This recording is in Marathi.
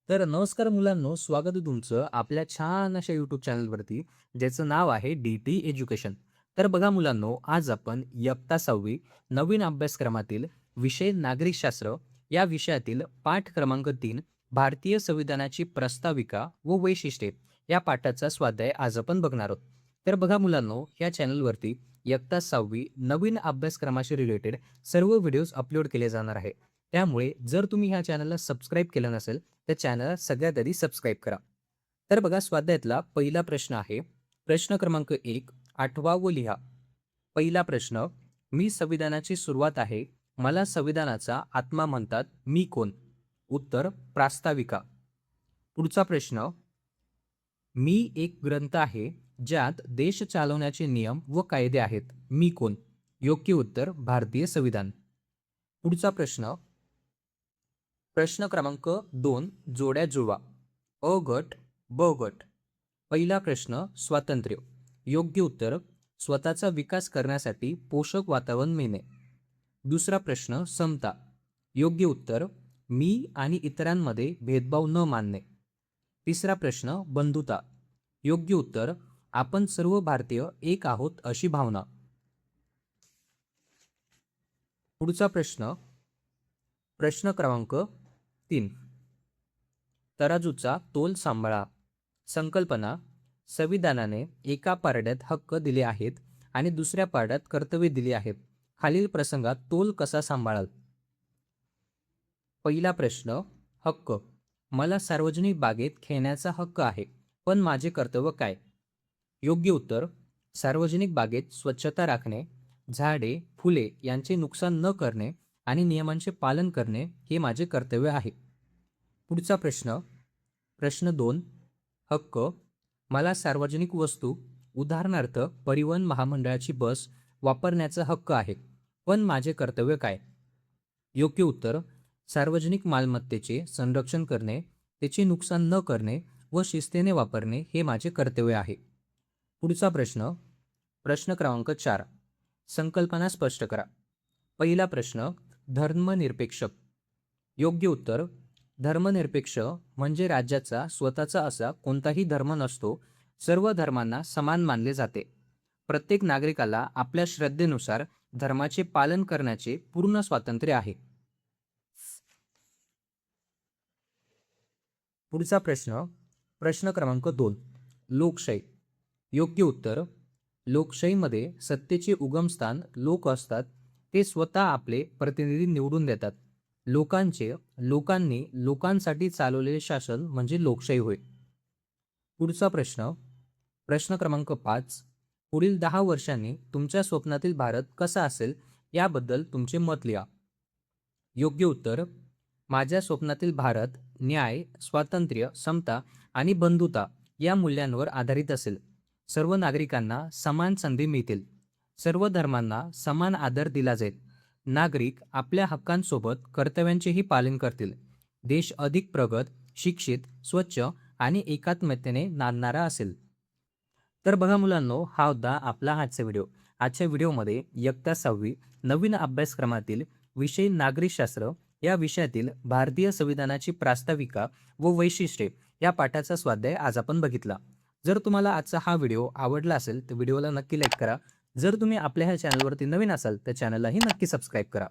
तर नमस्कार मुलांनो, स्वागत आहे तुमचं आपल्या छान अशा यूट्यूब चॅनलवरती, ज्याचं नाव आहे डी एज्युकेशन. तर बघा मुलांनो, आज आपण इयत्ता 6वी नवीन अभ्यासक्रमातील विषय नागरिकशास्त्र या विषयातील पाठ क्रमांक 3 भारतीय संविधानाची प्रस्ताविका व वैशिष्ट्ये या पाठाचा स्वाध्याय आज आपण बघणार आहोत. तर बघा मुलांनो, या चॅनलवरती इयत्ता 6वी नवीन अभ्यासक्रमाशी रिलेटेड सर्व व्हिडिओज अपलोड केले जाणार आहे. त्यामुळे जर तुम्ही ह्या चॅनलला सबस्क्राईब केलं नसेल, त्या चॅनलला सगळ्यात आधी सबस्क्राईब करा. तर बघा, स्वाध्यायातला पहिला प्रश्न आहे. प्रश्न क्रमांक 1 आठवा व लिहा. पहिला प्रश्न, मी संविधानाची सुरुवात आहे. मला संविधानाचा आत्मा म्हणतात. मी कोण? उत्तर प्रास्ताविका. पुढचा प्रश्न, मी एक ग्रंथ आहे ज्यात देश चालवण्याचे नियम व कायदे आहेत. मी कोण? योग्य उत्तर भारतीय संविधान. पुढचा प्रश्न, प्रश्न क्रमांक 2 जोड्या जुळवा. अ गट ब गट. पहिला प्रश्न, स्वातंत्र्य. योग्य उत्तर स्वतःचा विकास करण्यासाठी पोषक वातावरण मिळणे. दुसरा प्रश्न, समता. योग्य उत्तर मी आणि इतरांमध्ये भेदभाव न मानणे. तिसरा प्रश्न, बंधुता. योग्य उत्तर आपण सर्व भारतीय एक आहोत अशी भावना. पुढचा प्रश्न, प्रश्न क्रमांक 3 तराजूचा तोल सांभाळा. संकल्पना, संविधानाने एका पारड्यात हक्क दिले आहेत आणि दुसऱ्या पारड्यात कर्तव्ये दिली आहेत. खालील प्रसंगात तोल कसा सांभाळाल? पहिला प्रश्न, हक्क. मला सार्वजनिक बागेत खेळण्याचा हक्क आहे, पण माझे कर्तव्य काय? योग्य उत्तर सार्वजनिक बागेत स्वच्छता राखणे, झाडे फुले यांचे नुकसान न करणे आणि नियमांचे पालन करणे हे माझे कर्तव्य आहे. पुढचा प्रश्न, प्रश्न 2 हक्क. मला सार्वजनिक वस्तू उदाहरणार्थ परिवहन महामंडळाची बस वापरण्याचा हक्क आहे, पण माझे कर्तव्य काय? योग्य उत्तर सार्वजनिक मालमत्तेचे संरक्षण करणे, त्याचे नुकसान न करणे व शिस्तीने वापरणे हे माझे कर्तव्य आहे. पुढचा प्रश्न, प्रश्न क्रमांक 4 संकल्पना स्पष्ट करा. पहिला प्रश्न, धर्मनिरपेक्ष. योग्य उत्तर धर्मनिरपेक्ष म्हणजे राज्याचा स्वतःचा असा कोणताही धर्म नसतो. सर्व धर्मांना समान मानले जाते. प्रत्येक नागरिकाला आपल्या श्रद्धेनुसार धर्माचे पालन करण्याचे पूर्ण स्वातंत्र्य आहे. पुढचा प्रश्न, प्रश्न क्रमांक 2 लोकशाही. योग्य उत्तर लोकशाहीमध्ये सत्तेचे उगमस्थान लोक असतात. ते स्वतः आपले प्रतिनिधी निवडून देतात. लोकांनी लोकांसाठी चालवलेले शासन म्हणजे लोकशाही होय. पुढचा प्रश्न, प्रश्न क्रमांक 5 पुढील 10 वर्षांनी तुमच्या स्वप्नातील भारत कसा असेल याबद्दल तुमचे मत लिहा. योग्य उत्तर माझ्या स्वप्नातील भारत न्याय, स्वातंत्र्य, समता आणि बंधुता या मूल्यांवर आधारित असेल. सर्व नागरिकांना समान संधी मिळतील. सर्व धर्मांना समान आदर दिला जाईल. नागरिक आपल्या हक्कांसोबत कर्तव्यांचेही पालन करतील. देश अधिक प्रगत, शिक्षित, स्वच्छ आणि एकात्मतेने नांदणारा असेल. तर बघा मुलांनो, हा होता आपला आजचा व्हिडिओ. आजच्या व्हिडिओमध्ये इयत्ता 6वी नवीन अभ्यासक्रमातील विषय नागरिकशास्त्र या विषयातील भारतीय संविधानाची प्रास्ताविका व वैशिष्ट्ये या पाठाचा स्वाध्याय आज आपण बघितला. जर तुम्हाला आजचा हा व्हिडिओ आवडला असेल तर व्हिडिओला नक्की लाईक करा. जर तुम्ही आपल्या ह्या चॅनलवरती नवीन असाल तर चॅनललाही नक्की सबस्क्राईब करा.